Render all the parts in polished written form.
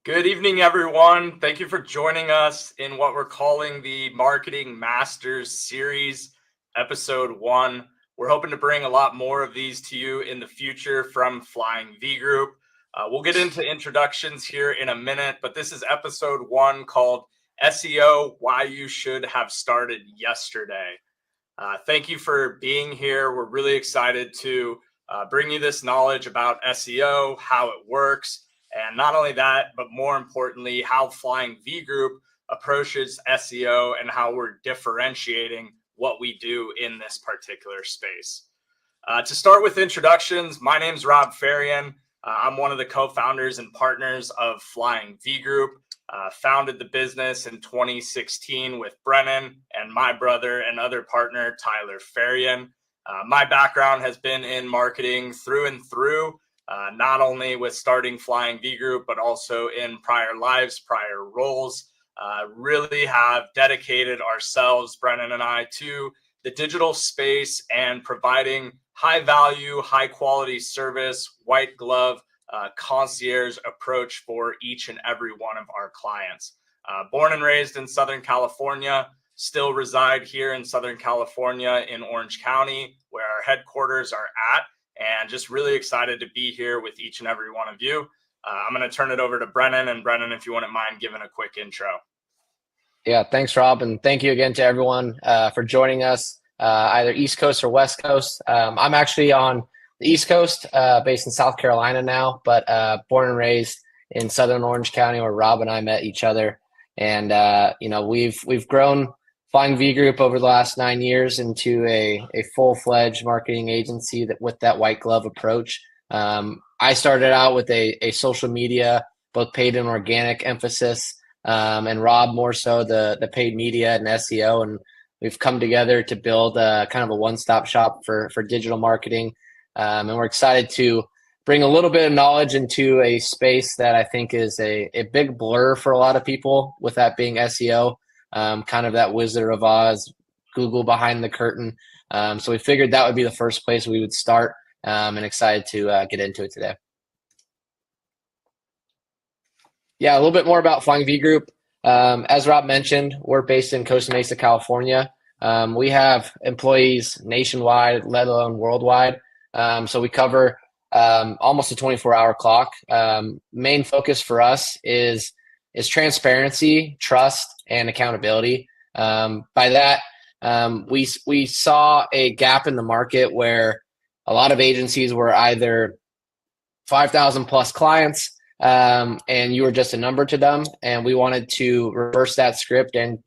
Good evening, everyone. Thank you for joining us in what we're calling the Marketing Masters Series, Episode 1. We're hoping to bring a lot more of these to you in the future from Flying V Group. We'll get into introductions here in a minute, but this is Episode 1 called SEO, Why You Should Have Started Yesterday. Thank you for being here. We're really excited to bring you this knowledge about SEO, how it works, and not only that, but more importantly, how Flying V Group approaches SEO and how we're differentiating what we do in this particular space. To start with introductions, my name's Robb Fahrion. I'm one of the co-founders and partners of Flying V Group. Founded the business in 2016 with Brennan and my brother and other partner, Tyler Fahrion. My background has been in marketing through and through. Not only with starting Flying V Group, but also in prior lives, prior roles. Really have dedicated ourselves, Brennan and I, to the digital space and providing high value, high quality service, white glove, concierge approach for each and every one of our clients. Born and raised in Southern California, still reside here in Southern California in Orange County, where our headquarters are at. And just really excited to be here with each and every one of you. I'm going to turn it over to Brennan. And Brennan, if you wouldn't mind giving a quick intro. Yeah, thanks, Rob. And thank you again to everyone for joining us, either East Coast or West Coast. I'm actually on the East Coast, based in South Carolina now, but born and raised in Southern Orange County, where Rob and I met each other. And, we've grown Flying V Group over the last 9 years into a full-fledged marketing agency with that white glove approach. I started out with a social media, both paid and organic emphasis, and Rob more so the paid media and SEO. And we've come together to build kind of a one-stop shop for digital marketing. And we're excited to bring a little bit of knowledge into a space that I think is a big blur for a lot of people, with that being SEO. Kind of that Wizard of Oz, Google behind the curtain. So we figured that would be the first place we would start, and excited to get into it today. Yeah, a little bit more about Flying V Group. As Rob mentioned, we're based in Costa Mesa, California. We have employees nationwide, let alone worldwide. So we cover almost a 24-hour clock. Main focus for us is transparency, trust, and accountability. By that, we saw a gap in the market where a lot of agencies were either 5,000 plus clients, and you were just a number to them. And we wanted to reverse that script and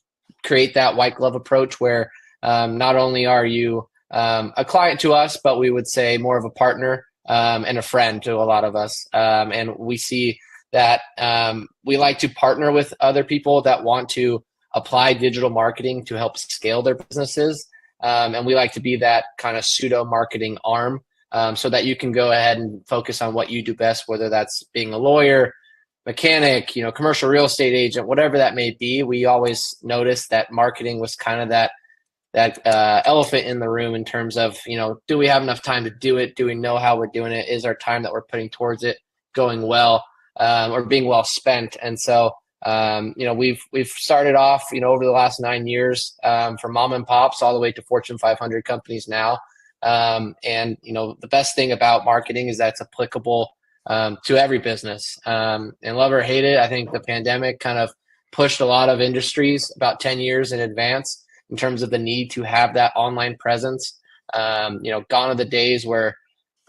create that white glove approach where not only are you a client to us, but we would say more of a partner and a friend to a lot of us. And we see that we like to partner with other people that want to apply digital marketing to help scale their businesses. And we like to be that kind of pseudo marketing arm, so that you can go ahead and focus on what you do best, whether that's being a lawyer, mechanic, commercial real estate agent, whatever that may be. We always noticed that marketing was kind of that elephant in the room in terms of, do we have enough time to do it? Do we know how we're doing it? Is our time that we're putting towards it going well? Or being well spent. And so, we've started off, over the last 9 years, from mom and pops all the way to Fortune 500 companies now. And the best thing about marketing is that it's applicable to every business. And love or hate it, I think the pandemic kind of pushed a lot of industries about 10 years in advance in terms of the need to have that online presence. Gone are the days where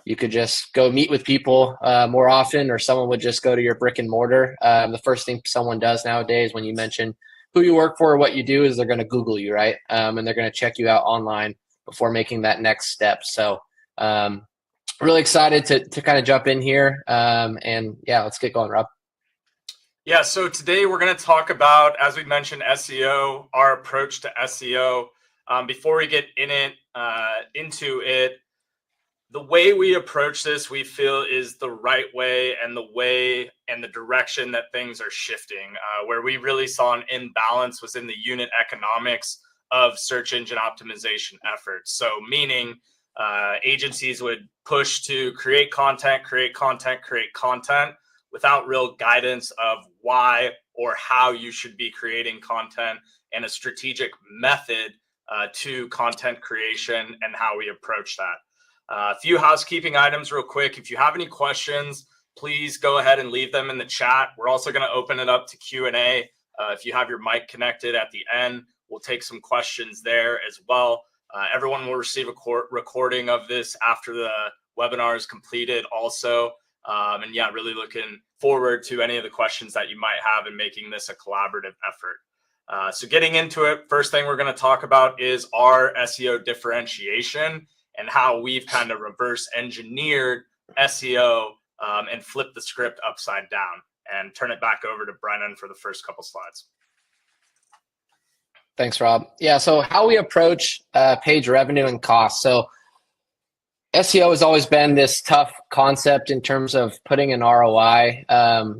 you could just go meet with people more often, or someone would just go to your brick and mortar. The first thing someone does nowadays when you mention who you work for or what you do is they're going to Google you, right? And they're going to check you out online before making that next step. So really excited to kind of jump in here. And yeah, let's get going, Rob. Yeah, so today we're going to talk about, as we mentioned, SEO, our approach to SEO. Before we get into it, the way we approach this, we feel, is the right way and the direction that things are shifting. Where we really saw an imbalance was in the unit economics of search engine optimization efforts. So meaning agencies would push to create content, without real guidance of why or how you should be creating content and a strategic method to content creation and how we approach that. A few housekeeping items real quick. If you have any questions, please go ahead and leave them in the chat. We're also going to open it up to Q&A. If you have your mic connected at the end, we'll take some questions there as well. Everyone will receive a recording of this after the webinar is completed also. And yeah, really looking forward to any of the questions that you might have in making this a collaborative effort. So getting into it, first thing we're going to talk about is our SEO differentiation and how we've kind of reverse engineered SEO and flip the script upside down, and turn it back over to Brennan for the first couple slides. Thanks, Rob. Yeah, so how we approach page revenue and cost. So SEO has always been this tough concept in terms of putting an ROI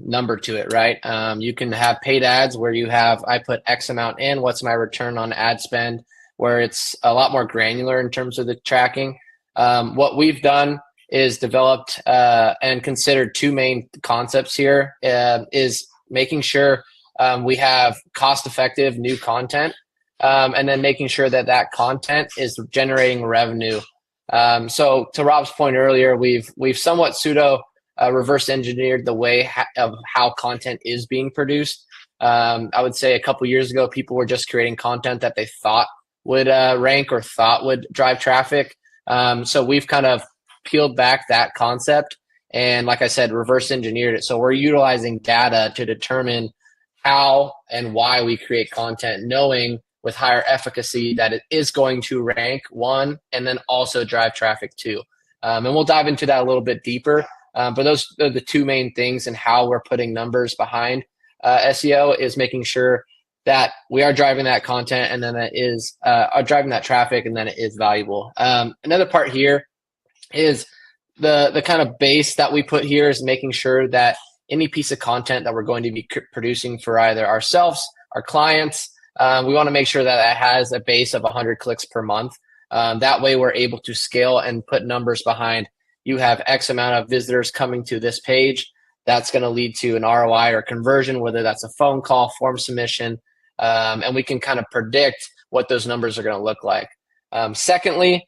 number to it, right? You can have paid ads where you have, I put X amount in, what's my return on ad spend, where it's a lot more granular in terms of the tracking. What we've done is developed and considered two main concepts here, is making sure we have cost-effective new content, and then making sure that that content is generating revenue. So to Rob's point earlier, we've somewhat reverse engineered the way of how content is being produced. I would say a couple years ago, people were just creating content that they thought would rank or thought would drive traffic. So we've kind of peeled back that concept and, like I said, reverse engineered it. So we're utilizing data to determine how and why we create content, knowing with higher efficacy that it is going to rank, one, and then also drive traffic, two. And we'll dive into that a little bit deeper. But those are the two main things in how we're putting numbers behind SEO, is making sure that we are driving that content and then it is driving that traffic and then it is valuable. Another part here is the kind of base that we put here is making sure that any piece of content that we're going to be producing for either ourselves, our clients, we want to make sure that it has a base of 100 clicks per month. That way we're able to scale and put numbers behind. You have X amount of visitors coming to this page. That's going to lead to an ROI or conversion, whether that's a phone call, form submission, and we can kind of predict what those numbers are going to look like. Secondly,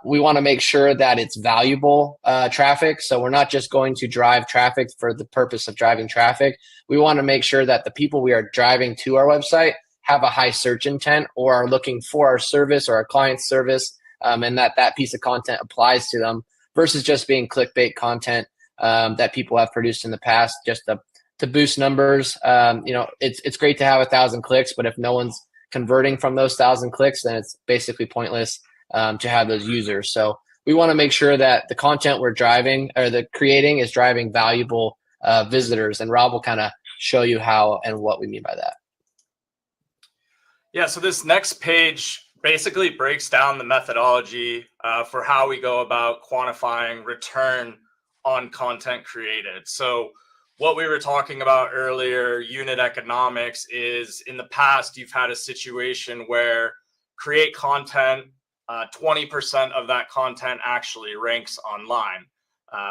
we want to make sure that it's valuable traffic. So we're not just going to drive traffic for the purpose of driving traffic. We want to make sure that the people we are driving to our website have a high search intent or are looking for our service or our client's service, and that piece of content applies to them, versus just being clickbait content that people have produced in the past just to boost numbers. It's great to have 1,000 clicks, but if no one's converting from those 1,000 clicks, then it's basically pointless to have those users. So we want to make sure that the content we're driving or the creating is driving valuable visitors, and Rob will kind of show you how and what we mean by that. Yeah, so this next page basically breaks down the methodology for how we go about quantifying return on content created. So what we were talking about earlier, unit economics, is in the past, you've had a situation where create content, 20% of that content actually ranks online,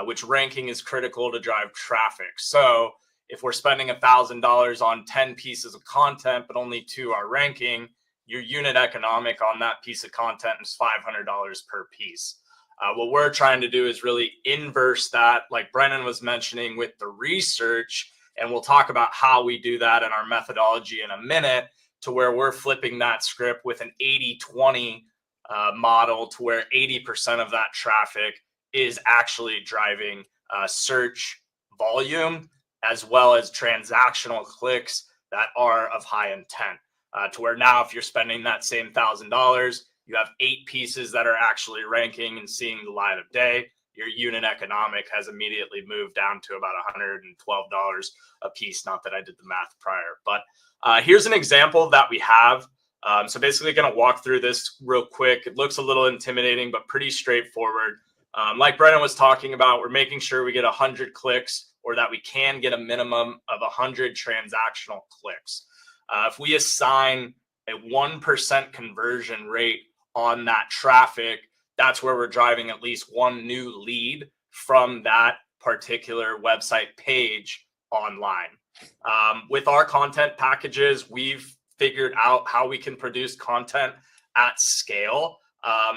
which ranking is critical to drive traffic. So if we're spending $1,000 on 10 pieces of content, but only 2 are ranking, your unit economic on that piece of content is $500 per piece. What we're trying to do is really inverse that, like Brennan was mentioning with the research, and we'll talk about how we do that in our methodology in a minute, to where we're flipping that script with an 80-20 model, to where 80% of that traffic is actually driving search volume, as well as transactional clicks that are of high intent, to where now if you're spending that same $1,000, you have 8 pieces that are actually ranking and seeing the light of day. Your unit economic has immediately moved down to about $112 a piece. Not that I did the math prior, but here's an example that we have. So basically going to walk through this real quick. It looks a little intimidating, but pretty straightforward. Like Brennan was talking about, we're making sure we get 100 clicks, or that we can get a minimum of 100 transactional clicks. If we assign a 1% conversion rate on that traffic, that's where we're driving at least one new lead from that particular website page online. With our content packages, we've figured out how we can produce content at scale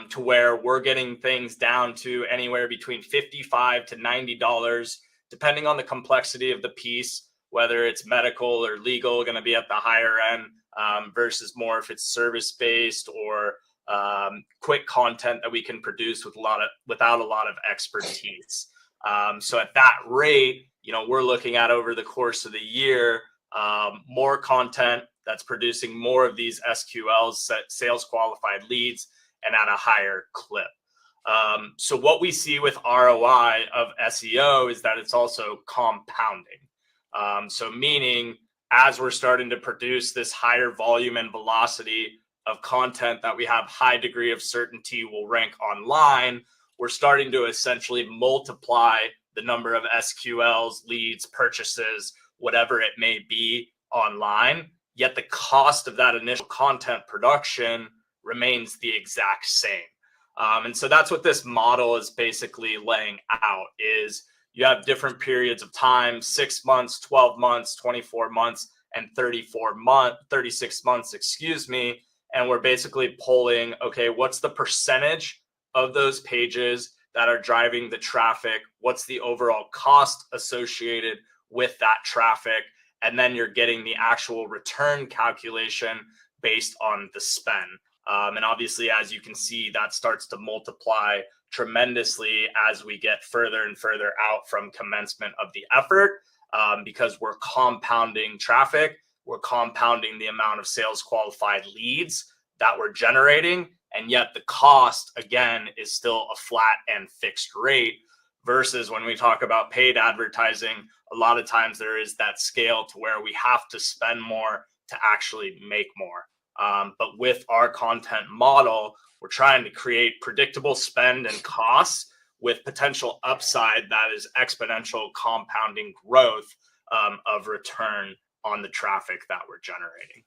to where we're getting things down to anywhere between $55 to $90, depending on the complexity of the piece, whether it's medical or legal, going to be at the higher end versus more if it's service-based or quick content that we can produce without a lot of expertise. So at that rate, we're looking at over the course of the year, more content that's producing more of these SQLs, sales qualified leads, and at a higher clip. So what we see with ROI of SEO is that it's also compounding. So meaning as we're starting to produce this higher volume and velocity of content that we have high degree of certainty will rank online, we're starting to essentially multiply the number of SQLs, leads, purchases, whatever it may be online, yet the cost of that initial content production remains the exact same. And so that's what this model is basically laying out is you have different periods of time, 6 months, 12 months, 24 months, and 36 months, and we're basically pulling, okay, what's the percentage of those pages that are driving the traffic? What's the overall cost associated with that traffic? And then you're getting the actual return calculation based on the spend. And obviously, as you can see, that starts to multiply tremendously as we get further and further out from commencement of the effort, because we're compounding traffic, we're compounding the amount of sales qualified leads that we're generating, and yet the cost, again, is still a flat and fixed rate versus when we talk about paid advertising, a lot of times there is that scale to where we have to spend more to actually make more. But with our content model, we're trying to create predictable spend and costs with potential upside that is exponential compounding growth of return on the traffic that we're generating.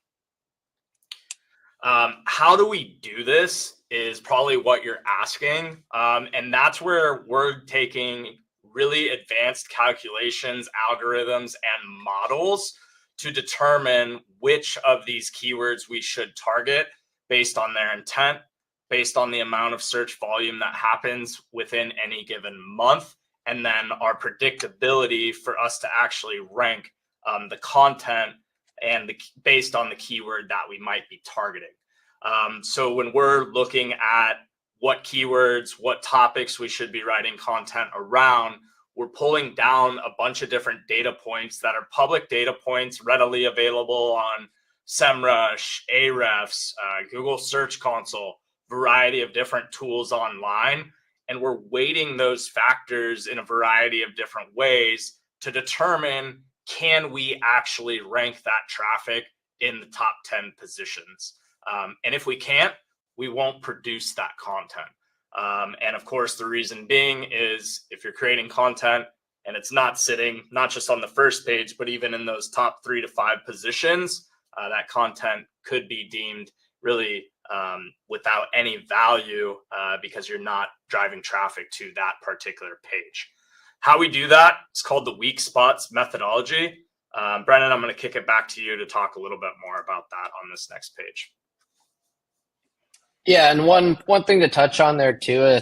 How do we do this is probably what you're asking. And that's where we're taking really advanced calculations, algorithms, and models to determine which of these keywords we should target based on their intent, based on the amount of search volume that happens within any given month, and then our predictability for us to actually rank the content and based on the keyword that we might be targeting. So when we're looking at what keywords, what topics we should be writing content around, we're pulling down a bunch of different data points that are public data points readily available on SEMrush, Ahrefs, Google Search Console, variety of different tools online. And we're weighting those factors in a variety of different ways to determine, can we actually rank that traffic in the top 10 positions? And if we can't, we won't produce that content. And of course, the reason being is if you're creating content and it's not sitting, not just on the first page, but even in those top 3 to 5 positions, that content could be deemed really without any value because you're not driving traffic to that particular page. How we do that, it's called the weak spots methodology. Brennan, I'm going to kick it back to you to talk a little bit more about that on this next page. Yeah, and one thing to touch on there too, I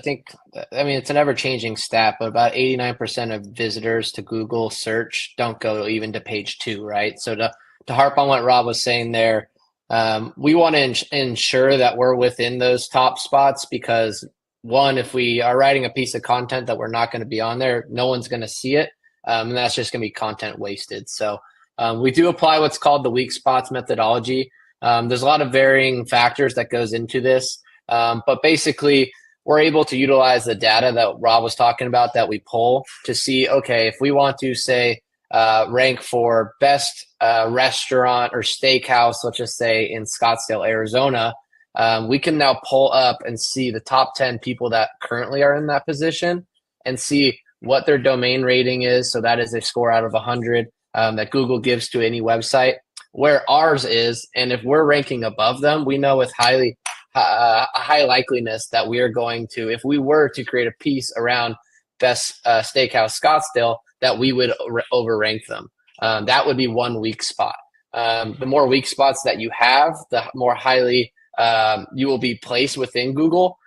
mean, it's an ever-changing stat, but about 89% of visitors to Google search don't go even to page 2, right? So to harp on what Rob was saying there, we want to ensure that we're within those top spots because, one, if we are writing a piece of content that we're not going to be on there, no one's going to see it, and that's just going to be content wasted. So we do apply what's called the weak spots methodology. There's a lot of varying factors that goes into this, but basically we're able to utilize the data that Rob was talking about that we pull to see, okay, if we want to say rank for best restaurant or steakhouse, let's just say in Scottsdale, Arizona, we can now pull up and see the top 10 people that currently are in that position and see what their domain rating is. So that is a score out of 100 that Google gives to any website, where ours is, and if we're ranking above them, we know with a high likeliness that we are going to, if we were to create a piece around best steakhouse Scottsdale, that we would overrank them. That would be one weak spot. The more weak spots that you have, the more highly you will be placed within Google.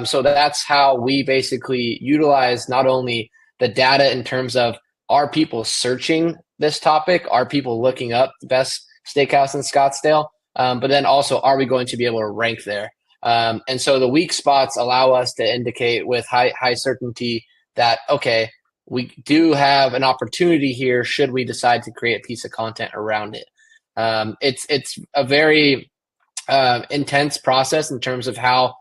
So that's how we basically utilize not only the data in terms of, are people searching this topic? Are people looking up the best steakhouse in Scottsdale? But then also, are we going to be able to rank there? And so the weak spots allow us to indicate with high certainty that, okay, we do have an opportunity here should we decide to create a piece of content around it. It's a very intense process in terms of how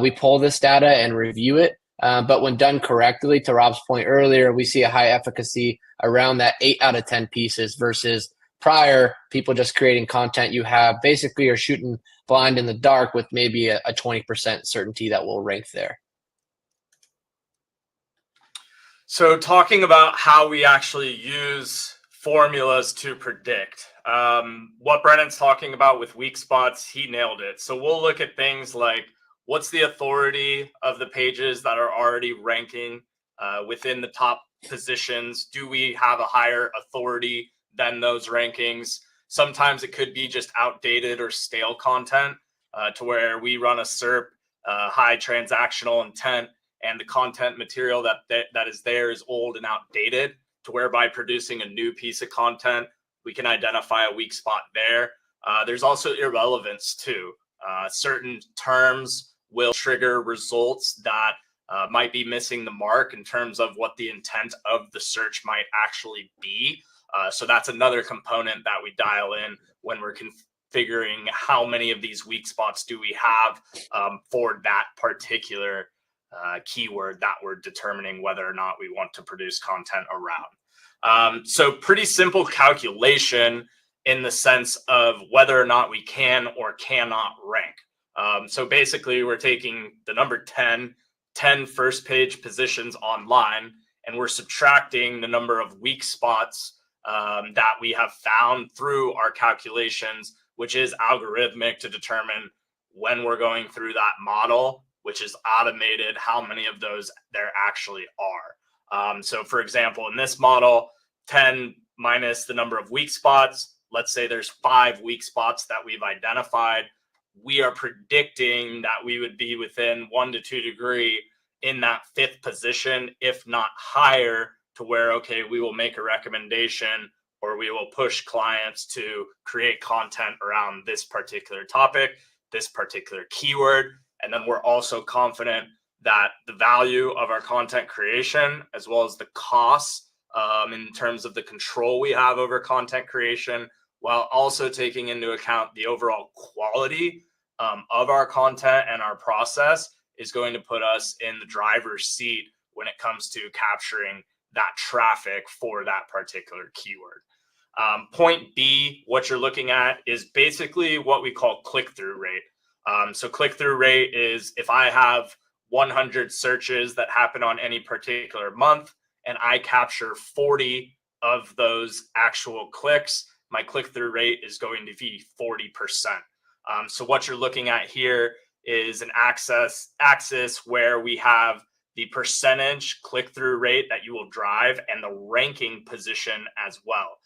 we pull this data and review it. But when done correctly, to Robb's point earlier, we see a high efficacy around that 8 out of 10 pieces versus prior people just creating content. You have basically you're shooting blind in the dark with maybe a 20% certainty that will rank there. So talking about how we actually use formulas to predict, what Brennan's talking about with weak spots, he nailed it. So we'll look at things like, what's the authority of the pages that are already ranking within the top positions? Do we have a higher authority than those rankings? Sometimes it could be just outdated or stale content to where we run a SERP, high transactional intent, and the content material that is there is old and outdated, to where by producing a new piece of content, we can identify a weak spot there. There's also irrelevance too. Certain terms will trigger results that might be missing the mark in terms of what the intent of the search might actually be. So that's another component that we dial in when we're configuring how many of these weak spots do we have for that particular keyword that we're determining whether or not we want to produce content around. So pretty simple calculation in the sense of whether or not we can or cannot rank. So basically we're taking the number 10 first page positions online, and we're subtracting the number of weak spots that we have found through our calculations, which is algorithmic to determine when we're going through that model, which is automated, how many of those there actually are. So for example, in this model, 10 minus the number of weak spots, let's say there's 5 weak spots that we've identified. We are predicting that we would be within 1 to 2 degree in that 5th position, if not higher, to where, okay, we will make a recommendation or we will push clients to create content around this particular topic, this particular keyword. And then we're also confident that the value of our content creation, as well as the costs in terms of the control we have over content creation, while also taking into account the overall quality of our content and our process, is going to put us in the driver's seat when it comes to capturing that traffic for that particular keyword. Point B, what you're looking at is basically what we call click-through rate. So click-through rate is if I have 100 searches that happen on any particular month and I capture 40 of those actual clicks, my click-through rate is going to be 40%. So what you're looking at here is an axis where we have the percentage click-through rate that you will drive and the ranking position as well.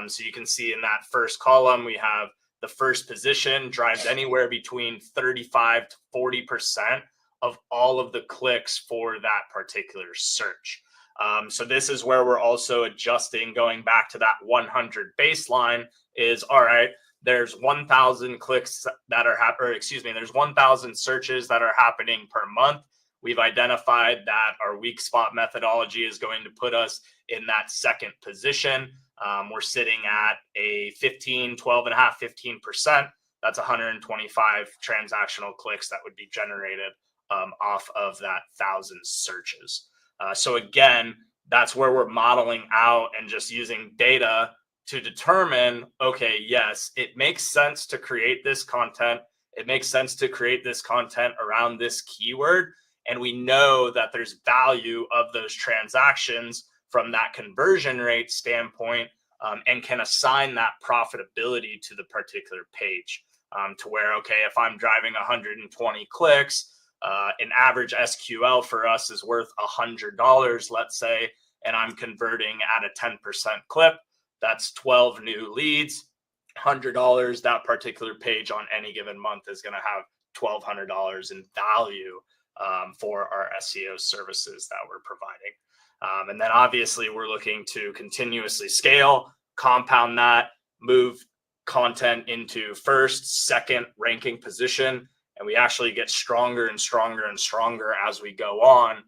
So you can see in that first column, we have the first position drives anywhere between 35 to 40% of all of the clicks for that particular search. So this is where we're also adjusting, going back to that 100 baseline is, all right, there's 1,000 clicks that are there's 1,000 searches that are happening per month. We've identified that our weak spot methodology is going to put us in that second position. We're sitting at a 15%. That's 125 transactional clicks that would be generated off of that 1,000 searches. So again, that's where we're modeling out and just using data to determine, okay, yes, it makes sense to create this content. It makes sense to create this content around this keyword. And we know that there's value of those transactions from that conversion rate standpoint, and can assign that profitability to the particular page to where, okay, if I'm driving 120 clicks, an average SQL for us is worth $100, let's say, and I'm converting at a 10% clip. That's 12 new leads, $100. That particular page on any given month is going to have $1,200 in value for our SEO services that we're providing. And then obviously we're looking to continuously scale, compound that, move content into first, second ranking position. And we actually get stronger and stronger and stronger as we go on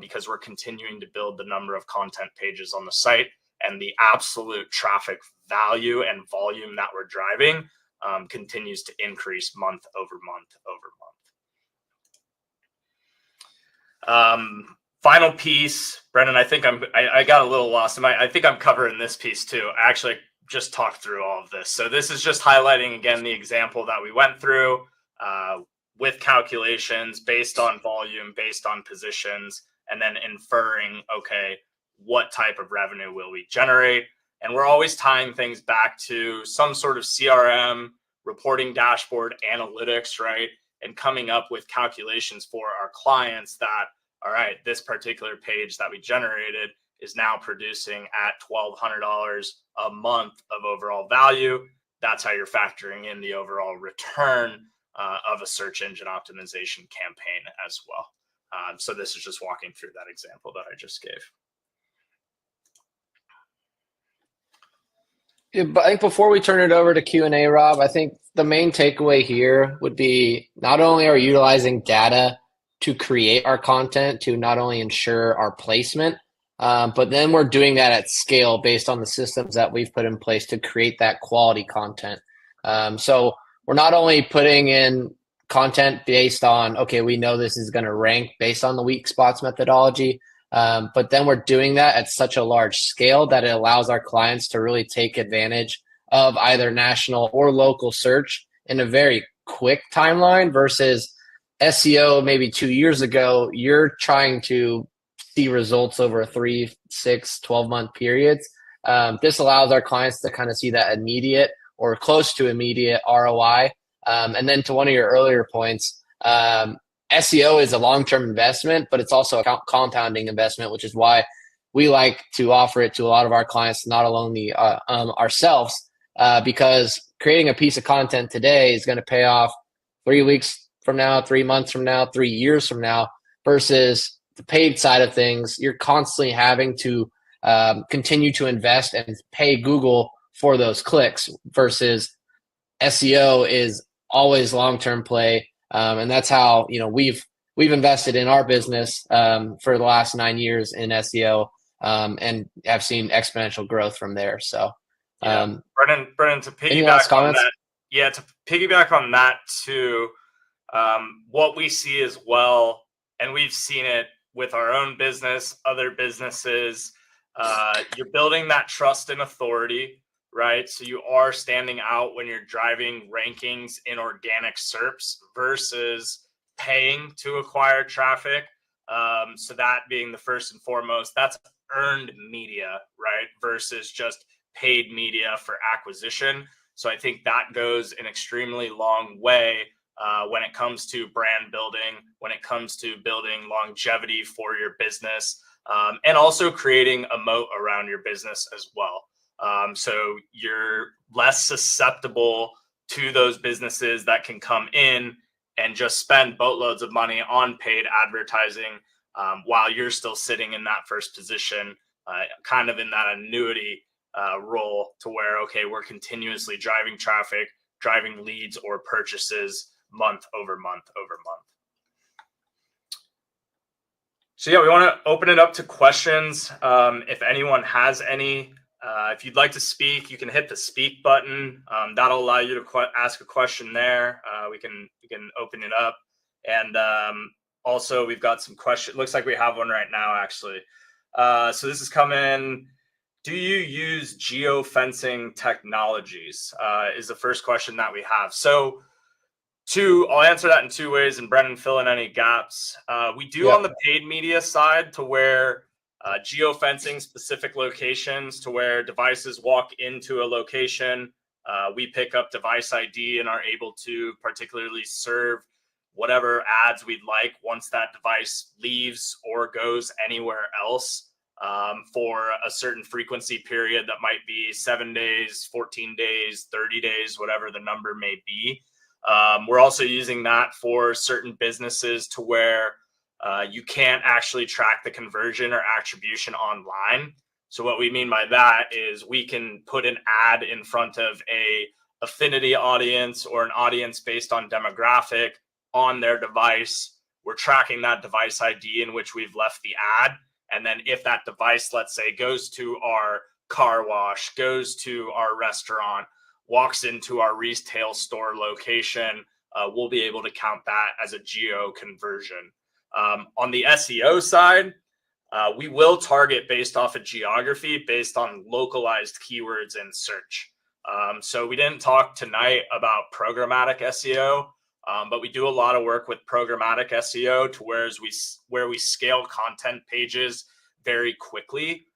because we're continuing to build the number of content pages on the site, and the absolute traffic value and volume that we're driving continues to increase month over month over month. Final piece, Brennan, I think I got a little lost. I think I'm covering this piece too. I actually just talked through all of this. So this is just highlighting again the example that we went through with calculations based on volume, based on positions, and then inferring, okay, what type of revenue will we generate? And we're always tying things back to some sort of CRM, reporting dashboard, analytics, right? And coming up with calculations for our clients that, all right, this particular page that we generated is now producing at $1,200 a month of overall value. That's how you're factoring in the overall return of a search engine optimization campaign as well. So this is just walking through that example that I just gave. Yeah, but I think before we turn it over to Q&A, Rob, I think the main takeaway here would be not only are we utilizing data to create our content, to not only ensure our placement, but then we're doing that at scale based on the systems that we've put in place to create that quality content. So we're not only putting in content based on, okay, we know this is going to rank based on the weak spots methodology, but then we're doing that at such a large scale that it allows our clients to really take advantage of either national or local search in a very quick timeline versus SEO maybe 2 years ago. You're trying to see results over 3, 6, 12-month periods. This allows our clients to kind of see that immediate or close to immediate ROI. And then to one of your earlier points, SEO is a long-term investment, but it's also a compounding investment, which is why we like to offer it to a lot of our clients, not only ourselves, because creating a piece of content today is going to pay off 3 weeks from now, 3 months from now, 3 years from now, versus the paid side of things. You're constantly having to continue to invest and pay Google for those clicks, versus SEO is always long-term play. And that's how, we've invested in our business for the last 9 years in SEO and have seen exponential growth from there. So, Brennan, to piggyback on that, to piggyback on that too, what we see as well, and we've seen it with our own business, other businesses, you're building that trust and authority, right? So you are standing out when you're driving rankings in organic SERPs versus paying to acquire traffic. So that being the first and foremost, that's earned media, right? Versus just paid media for acquisition. So I think that goes an extremely long way when it comes to brand building, when it comes to building longevity for your business, and also creating a moat around your business as well. So you're less susceptible to those businesses that can come in and just spend boatloads of money on paid advertising while you're still sitting in that first position, kind of in that annuity role, to where, okay, we're continuously driving traffic, driving leads or purchases month over month over month. So yeah, we want to open it up to questions. If anyone has any, if you'd like to speak, you can hit the speak button. That'll allow you to ask a question there. We can open it up. And also we've got some questions. Looks like we have one right now, actually. So this is coming. Do you use geofencing technologies? Is the first question that we have. So I'll answer that in 2 ways, and Brennan, fill in any gaps. We do on the paid media side, to where geofencing specific locations, to where devices walk into a location. We pick up device ID and are able to particularly serve whatever ads we'd like once that device leaves or goes anywhere else for a certain frequency period that might be 7 days, 14 days, 30 days, whatever the number may be. We're also using that for certain businesses to where you can't actually track the conversion or attribution online. So what we mean by that is we can put an ad in front of a affinity audience or an audience based on demographic on their device. We're tracking that device ID in which we've left the ad. And then if that device, let's say, goes to our car wash, goes to our restaurant, walks into our retail store location, we'll be able to count that as a geo conversion. On the SEO side, we will target based off of geography, based on localized keywords in search. So we didn't talk tonight about programmatic SEO, but we do a lot of work with programmatic SEO to where we scale content pages very quickly,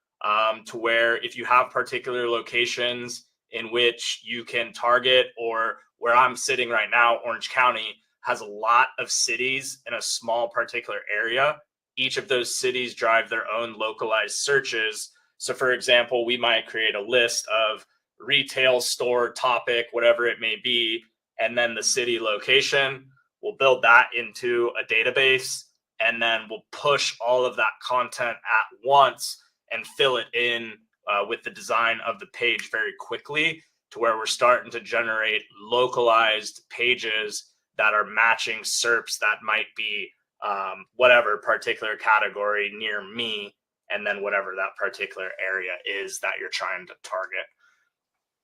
to where if you have particular locations in which you can target, or where I'm sitting right now, Orange County has a lot of cities in a small particular area. Each of those cities drive their own localized searches. So for example, we might create a list of retail store topic, whatever it may be, and then the city location. We'll build that into a database, and then we'll push all of that content at once and fill it in with the design of the page very quickly, to where we're starting to generate localized pages that are matching SERPs that might be whatever particular category near me, and then whatever that particular area is that you're trying to target.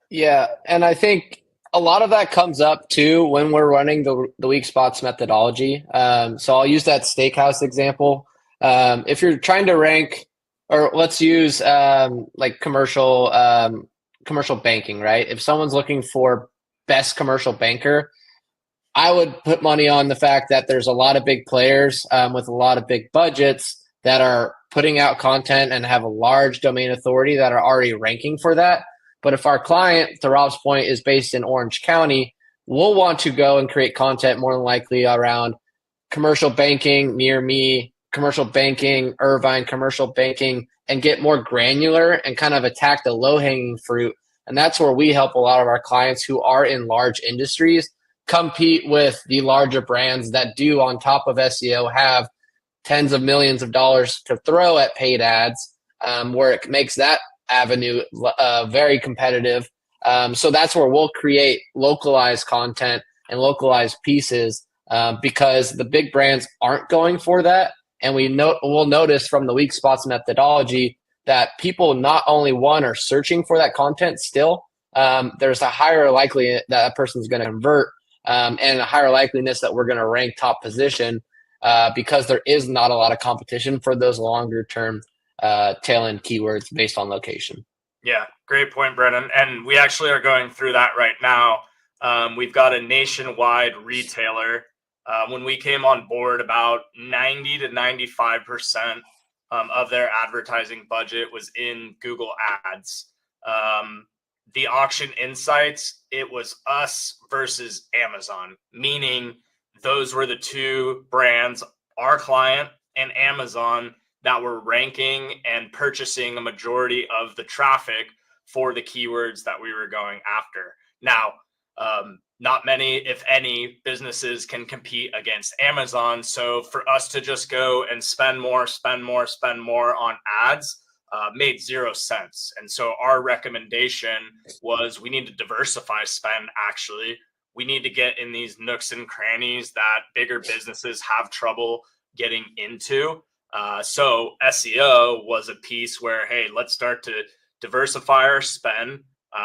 Yeah, and I think a lot of that comes up too when we're running the weak spots methodology. So I'll use that steakhouse example. If you're trying to rank, or let's use like commercial banking, right? If someone's looking for best commercial banker, I would put money on the fact that there's a lot of big players with a lot of big budgets that are putting out content and have a large domain authority that are already ranking for that. But if our client, to Robb's point, is based in Orange County, we'll want to go and create content more than likely around commercial banking near me, commercial banking, Irvine, commercial banking, and get more granular and kind of attack the low-hanging fruit. And that's where we help a lot of our clients who are in large industries compete with the larger brands that do, on top of SEO, have tens of millions of dollars to throw at paid ads, where it makes that avenue very competitive. So that's where we'll create localized content and localized pieces because the big brands aren't going for that. And we'll notice from the weak spots methodology that people not only, one, are searching for that content still, there's a higher likelihood that a person's going to convert, and a higher likeliness that we're going to rank top position because there is not a lot of competition for those longer term tail end keywords based on location. Yeah, great point, Brennan. And we actually are going through that right now. We've got a nationwide retailer. When we came on board, about 90 to 95% of their advertising budget was in Google Ads. The auction insights, it was us versus Amazon, meaning those were the two brands, our client and Amazon, that were ranking and purchasing a majority of the traffic for the keywords that we were going after. Now, not many, if any, businesses can compete against Amazon. So for us to just go and spend more on ads made zero sense. And so our recommendation was we need to diversify spend. Actually, we need to get in these nooks and crannies that bigger businesses have trouble getting into. So SEO was a piece where, hey, let's start to diversify our spend.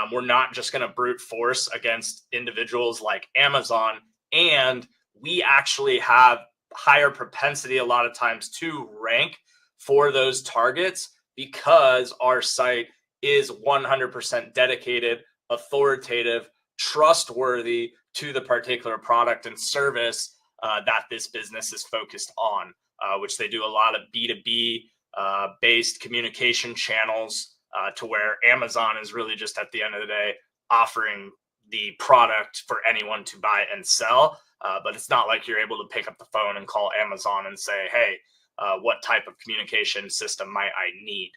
We're not just going to brute force against individuals like Amazon. And we actually have higher propensity a lot of times to rank for those targets because our site is 100% dedicated, authoritative, trustworthy to the particular product and service that this business is focused on, which they do a lot of B2B based communication channels to where Amazon is really just at the end of the day offering the product for anyone to buy and sell. but it's not like you're able to pick up the phone and call Amazon and say, hey, what type of communication system might I need?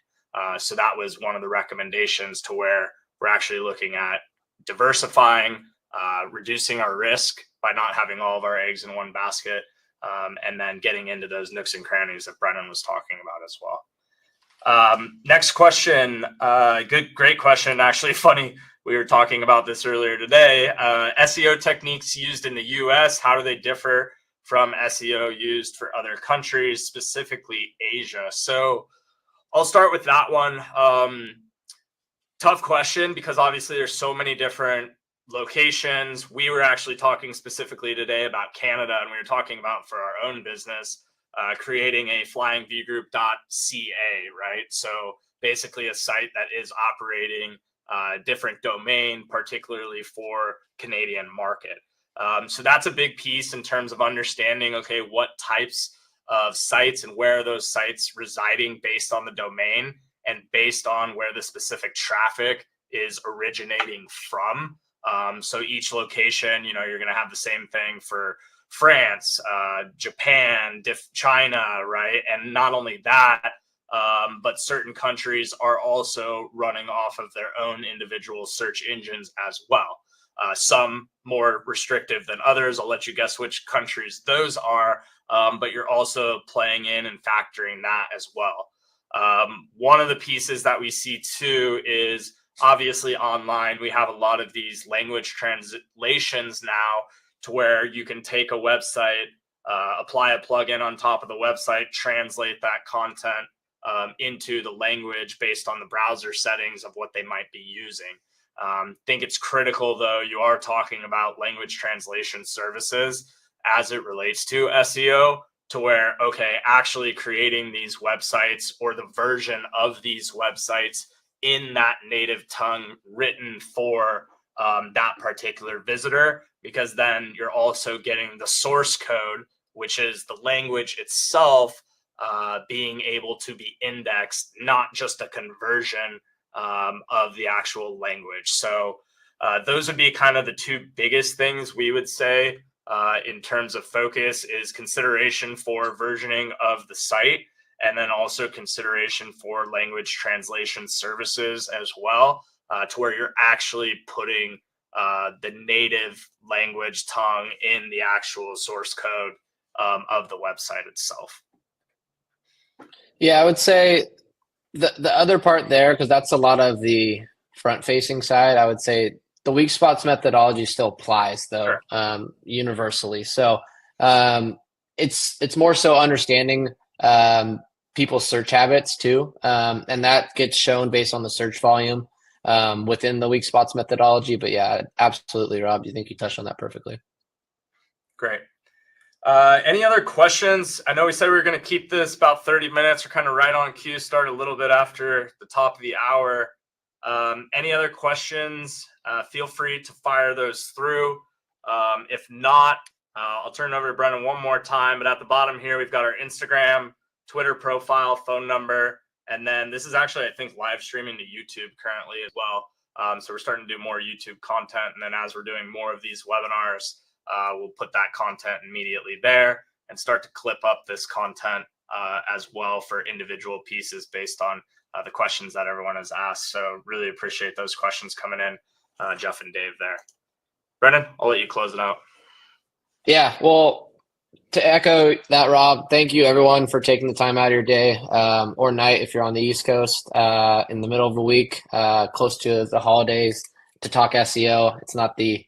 So that was one of the recommendations to where we're actually looking at diversifying, reducing our risk by not having all of our eggs in one basket, and then getting into those nooks and crannies that Brennan was talking about as well. Next question. Great question. Actually, funny. We were talking about this earlier today. SEO techniques used in the US, how do they differ from SEO used for other countries, specifically Asia? So I'll start with that one. Tough question, because obviously there's so many different locations. We were actually talking specifically today about Canada, and we were talking about for our own business, creating a flyingvgroup.ca, right? So basically a site that is operating different domain, particularly for Canadian market. So that's a big piece in terms of understanding, okay, what types of sites and where are those sites residing based on the domain and based on where the specific traffic is originating from. So each location, you know, you're going to have the same thing for France, Japan, China, right? And not only that, but certain countries are also running off of their own individual search engines as well. Some more restrictive than others. I'll let you guess which countries those are, but you're also playing in and factoring that as well. One of the pieces that we see too is obviously online, we have a lot of these language translations now to where you can take a website, apply a plugin on top of the website, translate that content into the language based on the browser settings of what they might be using. Think it's critical, though, you are talking about language translation services as it relates to SEO, to where, okay, actually creating these websites or the version of these websites in that native tongue written for that particular visitor, because then you're also getting the source code, which is the language itself, being able to be indexed, not just a conversion of the actual language. So those would be kind of the two biggest things we would say in terms of focus is consideration for versioning of the site, and then also consideration for language translation services as well, to where you're actually putting the native language tongue in the actual source code of the website itself. Yeah, I would say the other part there, because that's a lot of the front-facing side, I would say the weak spots methodology still applies, though, sure. Universally. So it's more so understanding people's search habits too, and that gets shown based on the search volume within the weak spots methodology. But yeah, absolutely, Rob. You think you touched on that perfectly. Great. Any other questions? I know we said we were going to keep this about 30 minutes. We're kind of right on cue, start a little bit after the top of the hour. Any other questions? Feel free to fire those through. If not, I'll turn it over to Brennan one more time. But at the bottom here, we've got our Instagram, Twitter profile, phone number. And then this is actually, I think, live streaming to YouTube currently as well. So we're starting to do more YouTube content. And then as we're doing more of these webinars, we'll put that content immediately there and start to clip up this content as well for individual pieces based on the questions that everyone has asked. So really appreciate those questions coming in, Jeff and Dave there. Brennan, I'll let you close it out. Yeah, well, to echo that, Rob, thank you everyone for taking the time out of your day or night if you're on the East Coast in the middle of the week, close to the holidays, to talk SEO. It's not the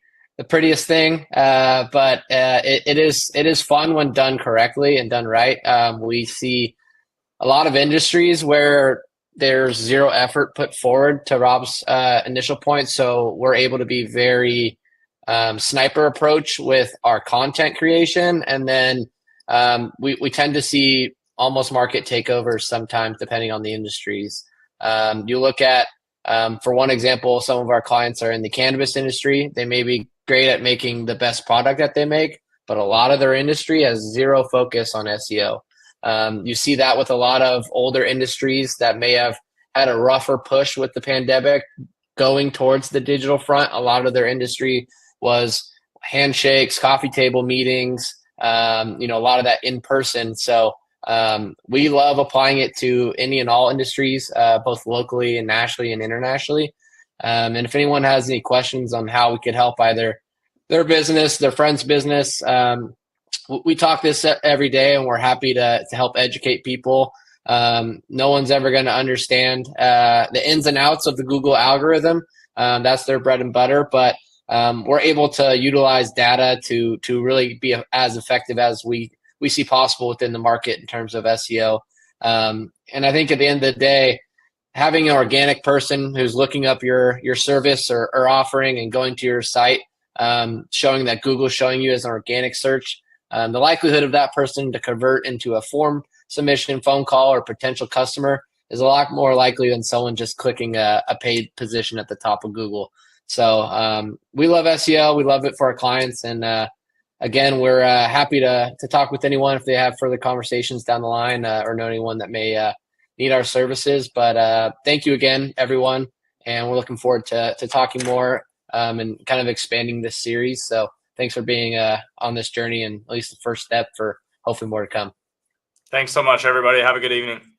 prettiest thing, but it is fun when done correctly and done right. We see a lot of industries where there's zero effort put forward, to Rob's initial point. So we're able to be very sniper approach with our content creation. And then we tend to see almost market takeovers sometimes, depending on the industries. You look at, for one example, some of our clients are in the cannabis industry. They may be great at making the best product that they make, but a lot of their industry has zero focus on SEO. You see that with a lot of older industries that may have had a rougher push with the pandemic going towards the digital front. A lot of their industry was handshakes, coffee table meetings, a lot of that in person. So we love applying it to any and all industries, both locally and nationally and internationally. And if anyone has any questions on how we could help either their business, their friend's business, we talk this every day, and we're happy to help educate people. No one's ever going to understand the ins and outs of the Google algorithm. That's their bread and butter, but we're able to utilize data to really be as effective as we see possible within the market in terms of SEO. And I think at the end of the day, having an organic person who's looking up your service or offering and going to your site, showing that Google's showing you as an organic search, the likelihood of that person to convert into a form submission, phone call, or potential customer is a lot more likely than someone just clicking a paid position at the top of Google. So we love SEO. We love it for our clients. And again, we're happy to talk with anyone if they have further conversations down the line or know anyone that may need our services. But thank you again, everyone. And we're looking forward to talking more and kind of expanding this series. So thanks for being on this journey, and at least the first step for hopefully more to come. Thanks so much, everybody. Have a good evening.